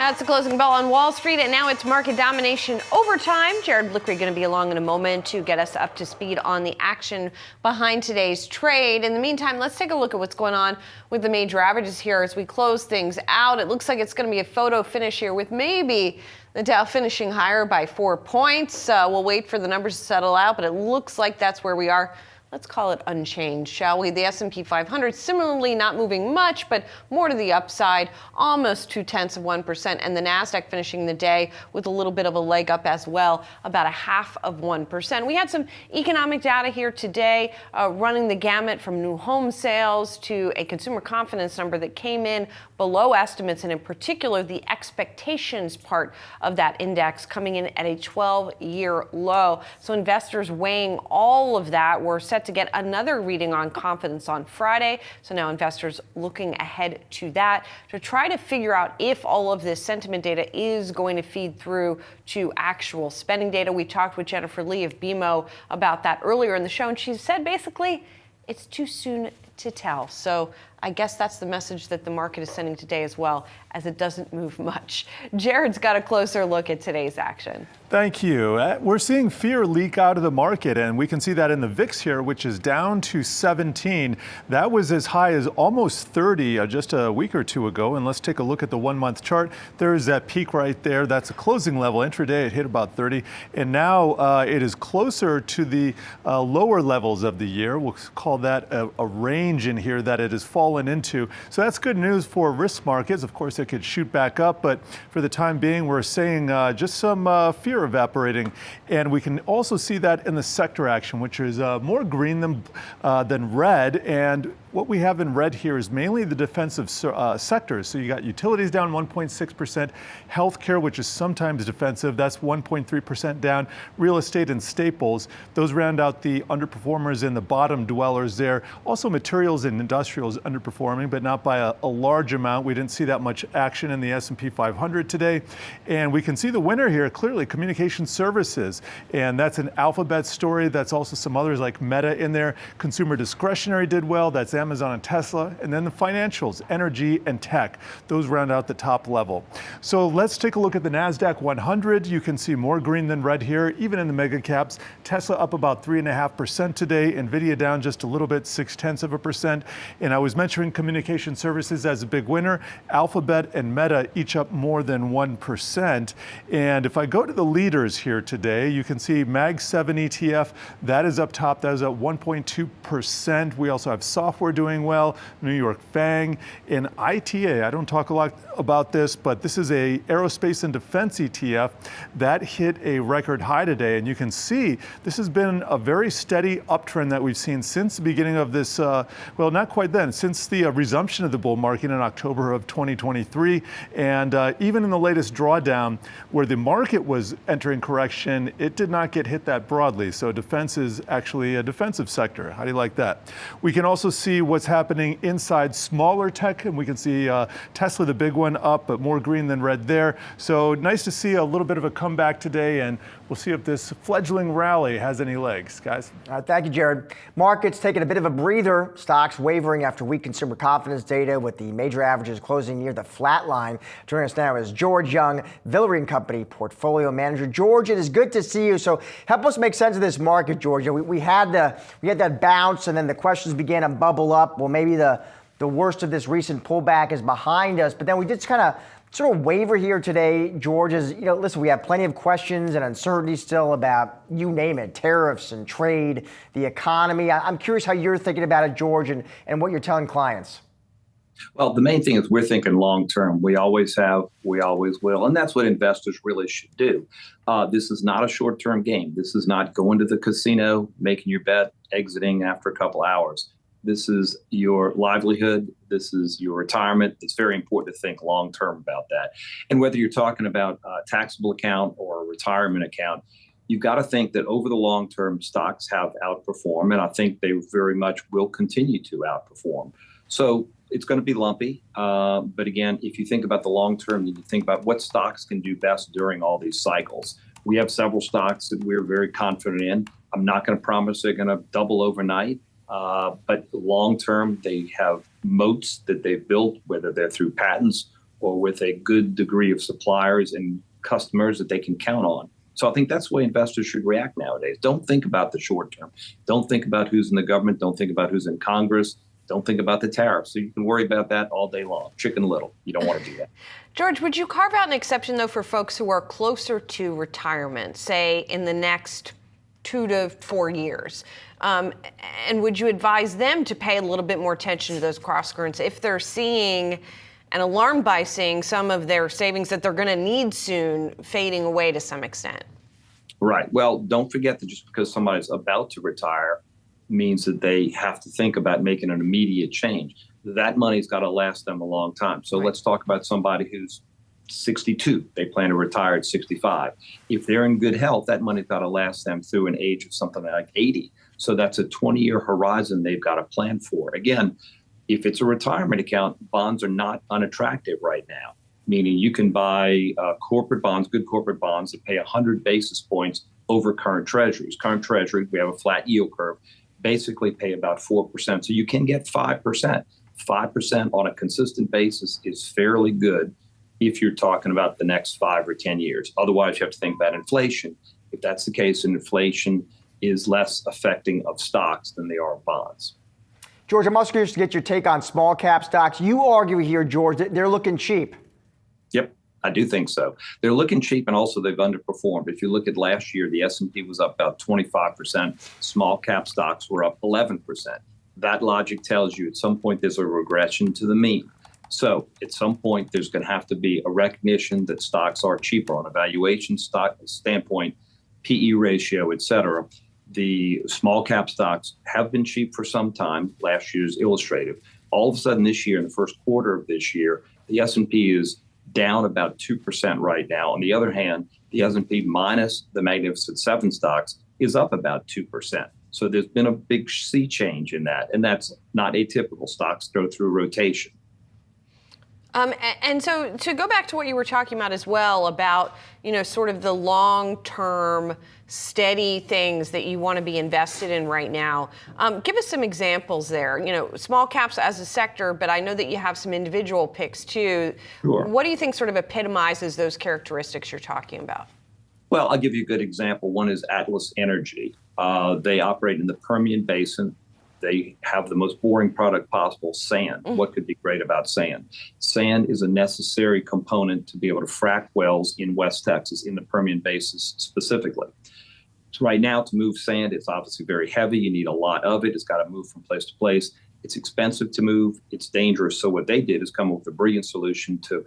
That's the closing bell on Wall Street, and now it's Market Domination Overtime. Jared Lickery going to be along in a moment to get us up to speed on the action behind today's trade. In the meantime, let's take a look at what's going on with the major averages here as we close things out. It looks like it's going to be a photo finish here with maybe the Dow finishing higher by 4 points. We'll wait for the numbers to settle out, but it looks like that's where we are. Let's call it unchanged, shall we? The S&P 500 similarly not moving much, but more to the upside, almost 0.2%, and the Nasdaq finishing the day with a little bit of a leg up as well, about 0.5%. We had some economic data here today, running the gamut from new home sales to a consumer confidence number that came in below estimates, and in particular, the expectations part of that index coming in at a 12-year low. So investors weighing all of that were set to get another reading on confidence on Friday. So now investors looking ahead to that to try to figure out if all of this sentiment data is going to feed through to actual spending data. We talked with Jennifer Lee of BMO about that earlier in the show, and she said basically it's too soon to tell. So I guess that's the message that the market is sending today as well, as it doesn't move much. Jared's got a closer look at today's action. Thank you. We're seeing fear leak out of the market, and we can see that in the VIX here, which is down to 17. That was as high as almost 30 just a week or two ago. And let's take a look at the 1 month chart. There's that peak right there. That's a closing level. Intraday, it hit about 30. And now it is closer to the lower levels of the year. We'll call that a range in here that it has fallen into. So that's good news for risk markets. Of course, it could shoot back up, but for the time being, we're seeing just some fear evaporating. And we can also see that in the sector action, which is more green than red. And what we have in red here is mainly the defensive sectors. So you got utilities down 1.6%, healthcare, which is sometimes defensive, that's 1.3% down, real estate and staples, those round out the underperformers and the bottom dwellers there. Also materials and industrials underperforming, but not by a large amount. We didn't see that much action in the S&P 500 today. And we can see the winner here, clearly, communication services. And that's an Alphabet story. That's also some others like Meta in there. Consumer discretionary did well. That's Amazon and Tesla. And then the financials, energy and tech. Those round out the top level. So let's take a look at the NASDAQ 100. You can see more green than red here, even in the mega caps. Tesla up about 3.5% today. NVIDIA down just a little bit, 0.6%. And I was mentioning communication services as a big winner. Alphabet and Meta each up more than 1%. And if I go to the leaders here today, you can see Mag 7 ETF, that is up top. That is up 1.2%. We also have software doing well, New York FANG, and ITA. I don't talk a lot about this, but this is a aerospace and defense ETF that hit a record high today. And you can see this has been a very steady uptrend that we've seen since the beginning of this, well, not quite then, since the resumption of the bull market in October of 2023. And even in the latest drawdown, where the market was entering correction, it did not get hit that broadly. So defense is actually a defensive sector. How do you like that? We can also see what's happening inside smaller tech, and we can see Tesla, the big one, up, but more green than red there. So nice to see a little bit of a comeback today, and we'll see if this fledgling rally has any legs, guys. Thank you, Jared. Markets taking a bit of a breather. Stocks wavering after weak consumer confidence data, with the major averages closing near the flat line. Joining us now is George Young, Villary & Company Portfolio Manager. George, it is good to see you. So help us make sense of this market, George. We had that bounce, and then the questions began to bubble up. Well, maybe the worst of this recent pullback is behind us, but then we just kind of sort of waver here today, George. Listen, we have plenty of questions and uncertainty still about, you name it, tariffs and trade, the economy. I'm curious how you're thinking about it, George, and what you're telling clients. Well, the main thing is we're thinking long term. We always have, we always will. And that's what investors really should do. This is not a short term game. This is not going to the casino, making your bet, exiting after a couple hours. This is your livelihood. This is your retirement. It's very important to think long term about that. And whether you're talking about a taxable account or a retirement account, you've got to think that over the long term, stocks have outperformed. And I think they very much will continue to outperform. So it's going to be lumpy. But again, if you think about the long term, you think about what stocks can do best during all these cycles. We have several stocks that we're very confident in. I'm not going to promise they're going to double overnight. But long term, they have moats that they've built, whether they're through patents or with a good degree of suppliers and customers that they can count on. So I think that's the way investors should react nowadays. Don't think about the short term. Don't think about who's in the government. Don't think about who's in Congress. Don't think about the tariffs. So you can worry about that all day long. Chicken Little. You don't want to do that. George, would you carve out an exception, though, for folks who are closer to retirement, say in the next 2 to 4 years? And would you advise them to pay a little bit more attention to those cross currents if they're seeing and alarmed by seeing some of their savings that they're going to need soon fading away to some extent? Right. Well, don't forget that just because somebody's about to retire means that they have to think about making an immediate change. That money's got to last them a long time. So let's talk about somebody who's 62. They plan to retire at 65. If they're in good health, that money's got to last them through an age of something like 80. So that's a 20-year horizon they've got to plan for. Again, if it's a retirement account, bonds are not unattractive right now, meaning you can buy corporate bonds, good corporate bonds that pay 100 basis points over current treasuries. Current treasury, we have a flat yield curve, basically pay about 4%. So you can get 5%. 5% on a consistent basis is fairly good if you're talking about the next 5 or 10 years. Otherwise, you have to think about inflation. If that's the case, inflation is less affecting of stocks than they are of bonds. George, I'm also curious to get your take on small cap stocks. You argue here, George, that they're looking cheap. Yep, I do think so. They're looking cheap, and also they've underperformed. If you look at last year, the S&P was up about 25%. Small cap stocks were up 11%. That logic tells you at some point there's a regression to the mean. So at some point, there's going to have to be a recognition that stocks are cheaper on a valuation stock standpoint, PE ratio, et cetera. The small cap stocks have been cheap for some time. Last year's illustrative. All of a sudden this year, in the first quarter of this year, the S&P is down about 2% right now. On the other hand, the S&P minus the Magnificent Seven stocks is up about 2%. So there's been a big sea change in that, and that's not atypical. Stocks go through rotation. And so to go back to what you were talking about as well about, sort of the long-term steady things that you want to be invested in right now. Give us some examples there. Small caps as a sector, but I know that you have some individual picks too. Sure. What do you think sort of epitomizes those characteristics you're talking about? Well, I'll give you a good example. One is Atlas Energy. They operate in the Permian Basin. They have the most boring product possible, sand. What could be great about sand? Sand is a necessary component to be able to frack wells in West Texas, in the Permian Basin specifically. So right now, to move sand, it's obviously very heavy. You need a lot of it. It's got to move from place to place. It's expensive to move. It's dangerous. So what they did is come up with a brilliant solution to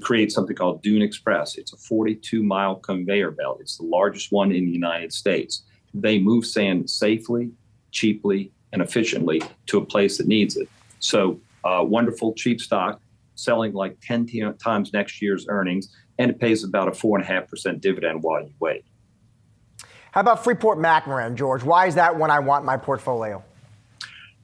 create something called Dune Express. It's a 42-mile conveyor belt. It's the largest one in the United States. They move sand safely, cheaply, and efficiently to a place that needs it. So wonderful, cheap stock, selling like 10 times next year's earnings, and it pays about a 4.5% dividend while you wait. How about Freeport-McMoRan, George? Why is that one I want in my portfolio?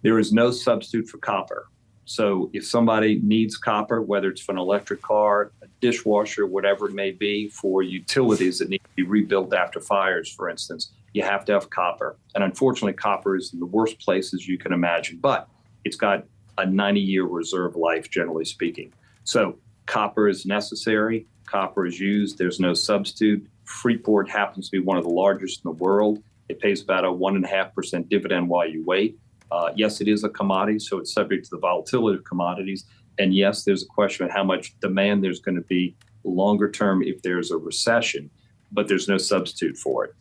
There is no substitute for copper. So if somebody needs copper, whether it's for an electric car, a dishwasher, whatever it may be, for utilities that need to be rebuilt after fires, for instance, you have to have copper. And unfortunately, copper is in the worst places you can imagine, but it's got a 90-year reserve life, generally speaking. So copper is necessary. Copper is used. There's no substitute. Freeport happens to be one of the largest in the world. It pays about a 1.5% dividend while you wait. Yes, it is a commodity, so it's subject to the volatility of commodities. And yes, there's a question of how much demand there's going to be longer term if there's a recession, but there's no substitute for it.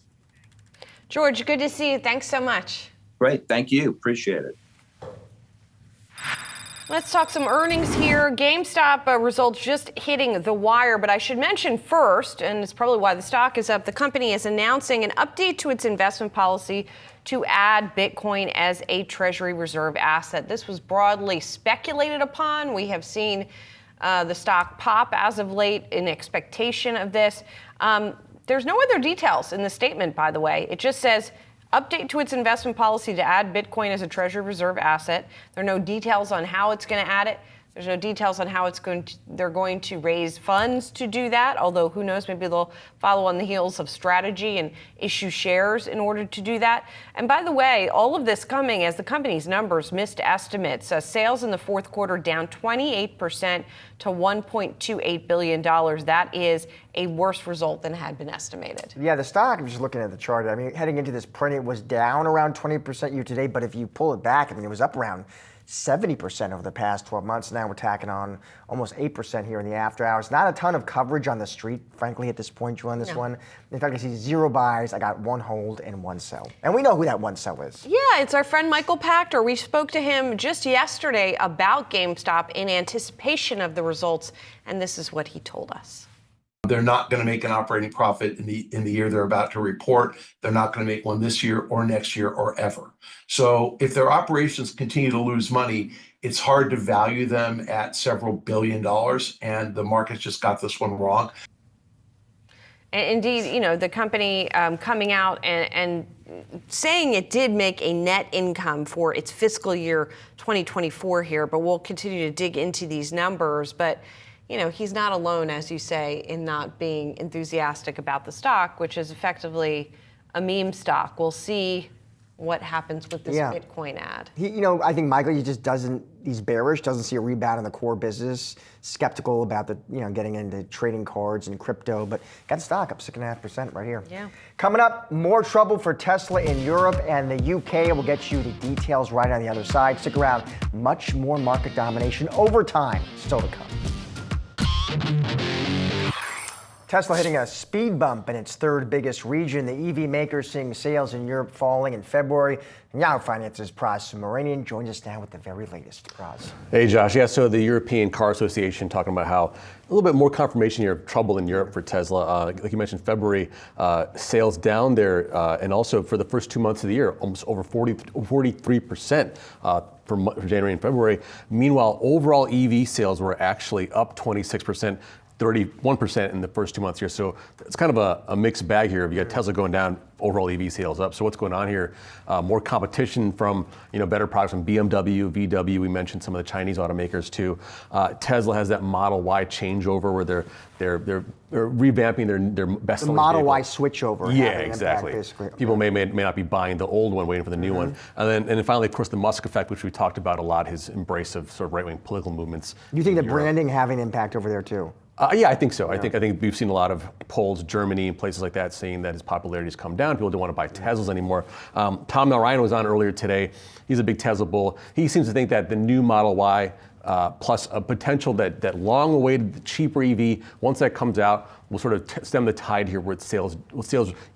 George, good to see you. Thanks so much. Great. Thank you. Appreciate it. Let's talk some earnings here. GameStop results just hitting the wire, but I should mention first, and it's probably why the stock is up, the company is announcing an update to its investment policy to add Bitcoin as a treasury reserve asset. This was broadly speculated upon. We have seen the stock pop as of late in expectation of this. There's no other details in the statement, by the way. It just says, update to its investment policy to add Bitcoin as a treasury reserve asset. There are no details on how it's going to add it. There's no details on how they're going to raise funds to do that, although who knows, maybe they'll follow on the heels of strategy and issue shares in order to do that. And by the way, all of this coming as the company's numbers missed estimates. Sales in the fourth quarter down 28% to $1.28 billion. That is a worse result than had been estimated. Yeah, the stock, I'm just looking at the chart. I mean, heading into this print, it was down around 20% year to date, but if you pull it back, I mean, it was up around 70% over the past 12 months. Now we're tacking on almost 8% here in the after hours. Not a ton of coverage on the street, frankly, at this point, Joe, on this one. In fact, I see 0 buys. I got 1 hold and 1 sell. And we know who that 1 sell is. Yeah, it's our friend Michael Pachter. We spoke to him just yesterday about GameStop in anticipation of the results, and this is what he told us. They're not going to make an operating profit in the year they're about to report. They're not going to make one this year or next year or ever. So if their operations continue to lose money, it's hard to value them at several $billion, and the market's just got this one wrong. Indeed, the company coming out and saying it did make a net income for its fiscal year 2024 here, but we'll continue to dig into these numbers. But he's not alone, as you say, in not being enthusiastic about the stock, which is effectively a meme stock. We'll see what happens with this Bitcoin ad. I think Michael, he's bearish, doesn't see a rebound in the core business, skeptical about getting into trading cards and crypto, but got the stock up 6.5% right here. Yeah. Coming up, more trouble for Tesla in Europe and the UK. We'll get you the details right on the other side. Stick around. Much more market domination overtime still to come. Tesla hitting a speed bump in its third biggest region. The EV maker seeing sales in Europe falling in February. Yahoo Finance's Praz Subramanian joins us now with the very latest. Praz. Hey, Josh. Yeah, so the European Car Association talking about how a little bit more confirmation here of trouble in Europe for Tesla. Like you mentioned, February sales down there, and also for the first 2 months of the year, almost over 43% for January and February. Meanwhile, overall EV sales were actually up 26%. 31% in the first 2 months here. So it's kind of a mixed bag here. You got Tesla going down, overall EV sales up. So what's going on here? More competition from better products from BMW, VW. We mentioned some of the Chinese automakers too. Tesla has that Model Y changeover where they're revamping their best. The Model Y switchover. Yeah, exactly. People may not be buying the old one, waiting for the new one. And then finally, of course, the Musk effect, which we talked about a lot. His embrace of sort of right-wing political movements. You think the branding having an impact over there too? Yeah, I think so. Yeah. I think we've seen a lot of polls, Germany and places like that, saying that his popularity has come down. People don't want to buy Teslas anymore. Tom Narayan was on earlier today. He's a big Tesla bull. He seems to think that the new Model Y plus a potential that long-awaited cheaper EV, once that comes out, will sort of stem the tide here with sales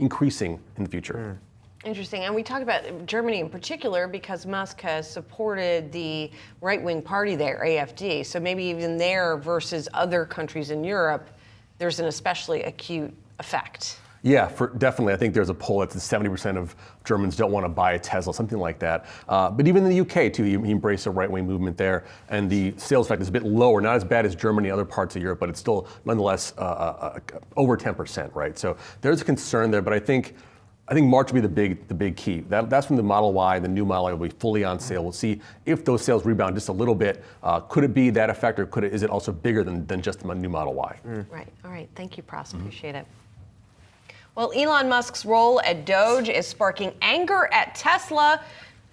increasing in the future. Interesting. And we talk about Germany in particular because Musk has supported the right-wing party there, AfD. So maybe even there versus other countries in Europe, there's an especially acute effect. Yeah, definitely. I think there's a poll that says 70% of Germans don't want to buy a Tesla, something like that. But even in the UK, too, he embraced a right-wing movement there. And the sales effect is a bit lower, not as bad as Germany and other parts of Europe, but it's still nonetheless over 10%, right? So there's a concern there, but I think March will be the big key. That's when the Model Y, the new Model Y, will be fully on sale. We'll see if those sales rebound just a little bit. Could it be that effect, or is it also bigger than just the new Model Y? Right. All right. Thank you, Pras. Appreciate it. Well, Elon Musk's role at DOGE is sparking anger at Tesla,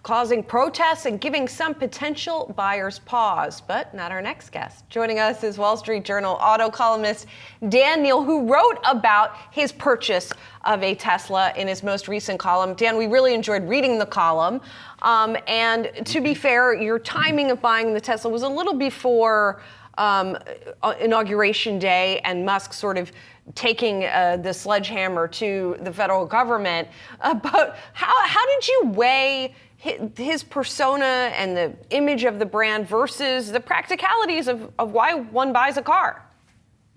causing protests and giving some potential buyers pause, but not our next guest. Joining us is Wall Street Journal auto columnist Dan Neal, who wrote about his purchase of a Tesla in his most recent column. Dan, we really enjoyed reading the column. And to be fair, your timing of buying the Tesla was a little before Inauguration Day and Musk sort of taking the sledgehammer to the federal government. But how did you weigh his persona and the image of the brand versus the practicalities of why one buys a car?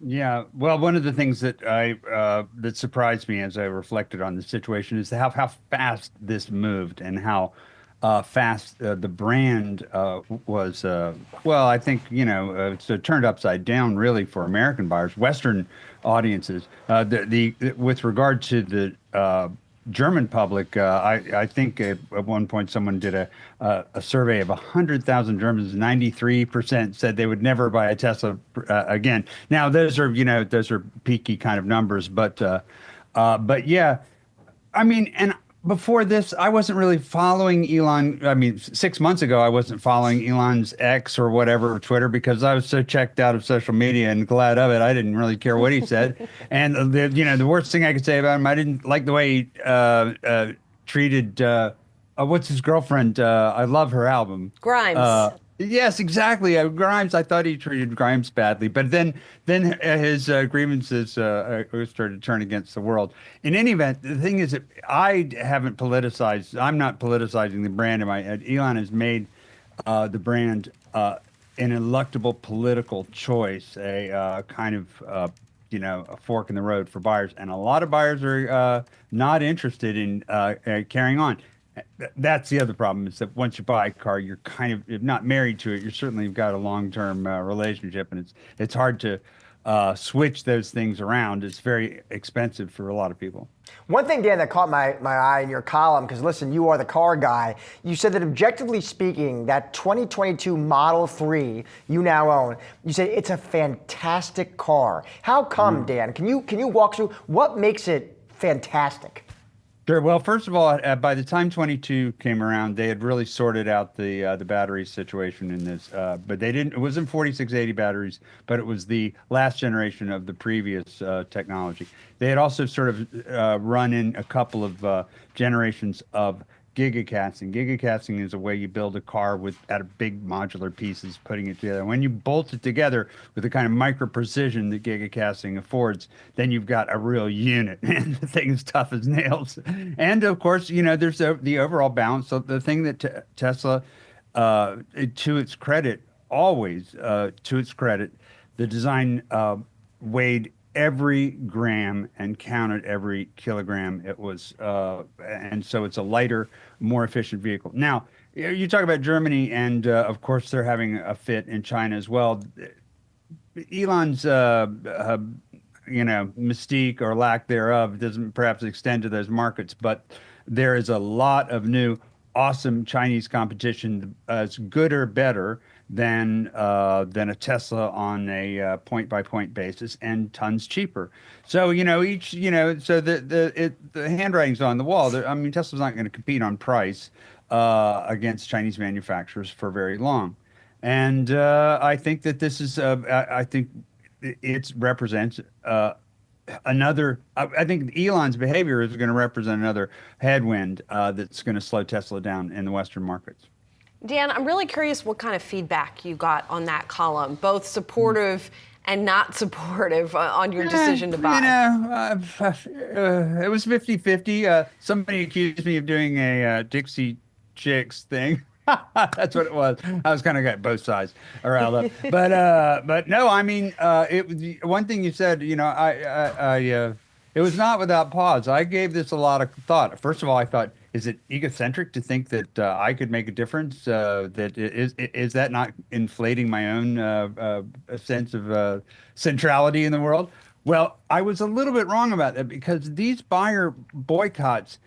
Yeah, well, one of the things that that surprised me as I reflected on the situation is how fast this moved and how fast the brand was. Well, I think it's turned upside down really for American buyers, Western audiences. With regard to the German public. I think at one point someone did a survey of 100,000 Germans. 93% said they would never buy a Tesla again. Now those are peaky kind of numbers, but yeah, I mean, and before this, I wasn't really following Elon. I mean, 6 months ago, I wasn't following Elon's X or whatever, Twitter, because I was so checked out of social media and glad of it. I didn't really care what he said. And the worst thing I could say about him, I didn't like the way he treated what's his girlfriend? I love her album. Grimes. Yes, exactly. Grimes, I thought he treated Grimes badly, but then his grievances started to turn against the world. In any event, the thing is that I haven't politicized. I'm not politicizing the brand. Elon has made the brand an electable political choice, a kind of a fork in the road for buyers, and a lot of buyers are not interested in carrying on. That's the other problem, is that once you buy a car, you're kind of, if not married to it, you're certainly got a long-term relationship, and it's hard to switch those things around. It's very expensive for a lot of people. One thing, Dan, that caught my eye in your column, because listen, you are the car guy. You said that objectively speaking, that 2022 Model 3 you now own, you say it's a fantastic car. How come, Dan? Can you walk through what makes it fantastic? Sure. Well, first of all, by the time 22 came around, they had really sorted out the battery situation in this. But they didn't. It wasn't 4680 batteries, but it was the last generation of the previous technology. They had also sort of run in a couple of generations of gigacasting. Gigacasting is a way you build a car out of big modular pieces, putting it together. When you bolt it together with the kind of micro precision that gigacasting affords, then you've got a real unit, and the thing's tough as nails. And of course, there's the overall balance. So the thing that Tesla, to its credit, the design weighed every gram and counted every kilogram. It was, and so it's a lighter, more efficient vehicle. Now, you talk about Germany, and of course they're having a fit in China as well. Elon's, mystique or lack thereof doesn't perhaps extend to those markets, but there is a lot of new, awesome Chinese competition, as good or better than a Tesla on a point-by-point basis, and tons cheaper. So so the handwriting's on the wall. I mean, Tesla's not going to compete on price against Chinese manufacturers for very long, and I think that this is I think it represents another. I think Elon's behavior is going to represent another headwind that's going to slow Tesla down in the Western markets. Dan, I'm really curious what kind of feedback you got on that column, both supportive and not supportive on your decision to buy. It was 50-50. Somebody accused me of doing a Dixie Chicks thing. That's what it was. I was kind of got both sides around up. But no, I mean, one thing you said, it was not without pause. I gave this a lot of thought. First of all, I thought, is it egocentric to think that I could make a difference? Is that not inflating my own sense of centrality in the world? Well, I was a little bit wrong about that, because these buyer boycotts,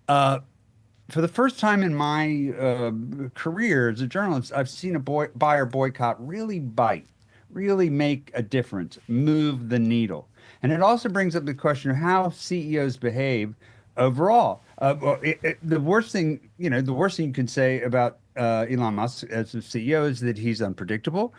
for the first time in my career as a journalist, I've seen a buyer boycott really bite, really make a difference, move the needle. And it also brings up the question of how CEOs behave overall. The worst thing you can say about Elon Musk as a CEO is that he's unpredictable.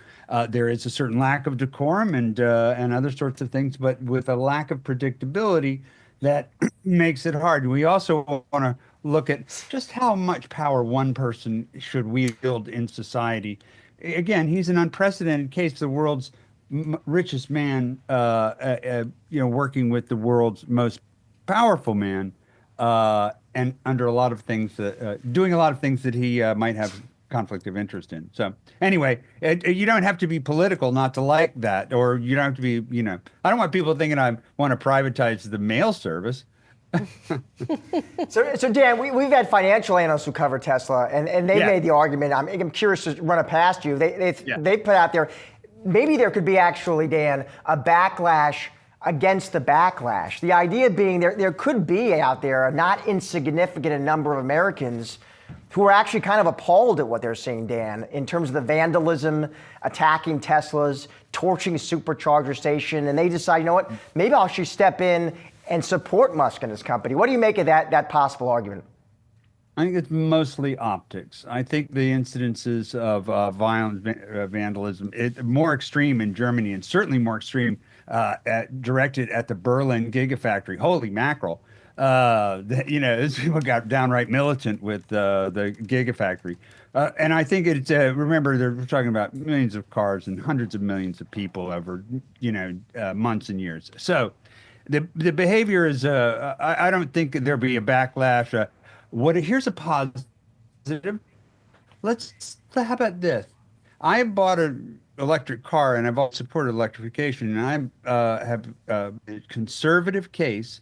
There is a certain lack of decorum and other sorts of things, but with a lack of predictability, that makes it hard. We also want to look at just how much power one person should wield in society. Again, he's an unprecedented case, the world's richest man, working with the world's most powerful man, and under a lot of things, doing a lot of things that he might have conflict of interest in. So anyway, you don't have to be political not to like that, or you don't have to be, I don't want people thinking I want to privatize the mail service. So Dan, we've had financial analysts who cover Tesla, and they made the argument. I'm curious to run it past you. They put out there, maybe there could be actually, Dan, a backlash against the backlash. The idea being there could be out there a not insignificant number of Americans who are actually kind of appalled at what they're seeing, Dan, in terms of the vandalism, attacking Teslas, torching supercharger station, and they decide, you know what, maybe I'll actually step in and support Musk and his company. What do you make of that possible argument? I think it's mostly optics. I think the incidences of violent vandalism, more extreme in Germany, and certainly more extreme directed at the Berlin Gigafactory. Holy mackerel. These people got downright militant with the Gigafactory. And I think it's, remember, we're talking about millions of cars and hundreds of millions of people over, months and years. So the behavior is, I don't think there'll be a backlash. Here's a positive. How about this? I bought an electric car, and I've always supported electrification, and I have a conservative case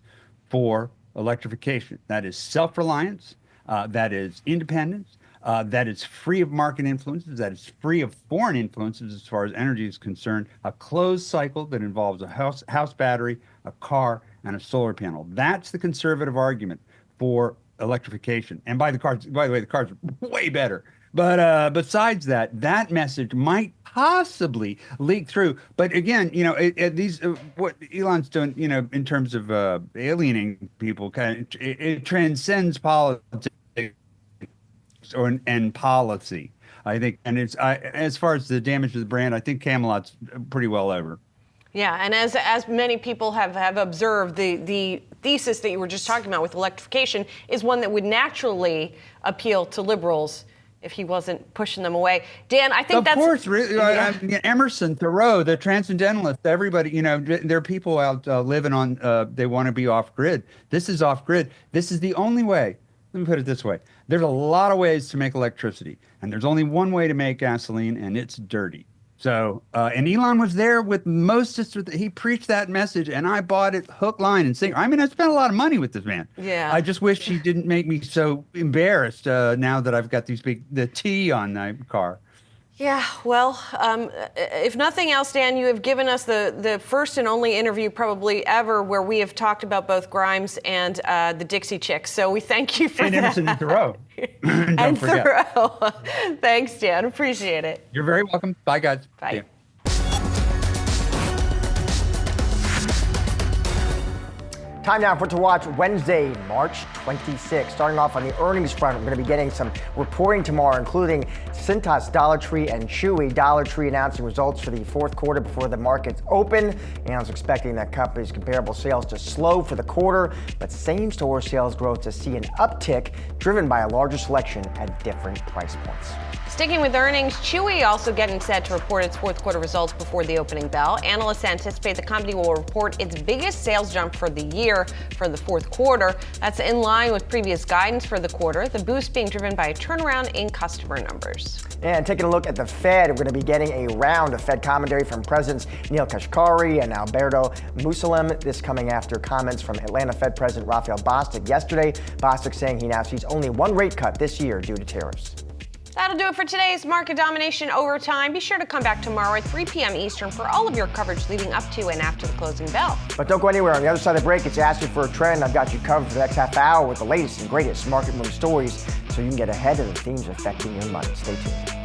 for electrification. That is self-reliance, that is independence, that is free of market influences, that is free of foreign influences as far as energy is concerned, a closed cycle that involves a house battery, a car, and a solar panel. That's the conservative argument for electrification. And by the way, the cars are way better. But besides that message might possibly leak through. But again, what Elon's doing, in terms of alienating people, it transcends politics and policy, I think. And as far as the damage to the brand, I think Camelot's pretty well over. Yeah, and as many people have observed, the thesis that you were just talking about with electrification is one that would naturally appeal to liberals if he wasn't pushing them away. Dan, I think that's... Of course, really, Emerson, Thoreau, the transcendentalists, everybody, there are people out living on, they want to be off-grid. This is off-grid. This is the only way. Let me put it this way. There's a lot of ways to make electricity, and there's only one way to make gasoline, and it's dirty. So, and Elon was there with he preached that message, and I bought it hook, line, and sinker. I mean, I spent a lot of money with this man. Yeah. I just wish he didn't make me so embarrassed now that I've got the T on my car. Yeah, well, if nothing else, Dan, you have given us the first and only interview probably ever where we have talked about both Grimes and the Dixie Chicks. So we thank you for and that. Emerson and Thoreau. And Thoreau. Thanks, Dan. Appreciate it. You're very welcome. Bye, guys. Bye. Yeah. Time now to watch Wednesday, March 26th. Starting off on the earnings front, we're going to be getting some reporting tomorrow, including Cintas, Dollar Tree, and Chewy. Dollar Tree announcing results for the fourth quarter before the markets open. Analysts expecting that company's comparable sales to slow for the quarter, but same-store sales growth to see an uptick driven by a larger selection at different price points. Sticking with earnings, Chewy also getting set to report its fourth quarter results before the opening bell. Analysts anticipate the company will report its biggest sales jump for the year for the fourth quarter. That's in line with previous guidance for the quarter, the boost being driven by a turnaround in customer numbers. And taking a look at the Fed, we're going to be getting a round of Fed commentary from Presidents Neil Kashkari and Alberto Musalem. This coming after comments from Atlanta Fed President Raphael Bostic yesterday. Bostic saying he now sees only one rate cut this year due to tariffs. That'll do it for today's Market Domination Overtime. Be sure to come back tomorrow at 3 p.m. Eastern for all of your coverage leading up to and after the closing bell. But don't go anywhere. On the other side of the break, it's Ask You for a Trend. I've got you covered for the next half hour with the latest and greatest market move stories so you can get ahead of the themes affecting your money. Stay tuned.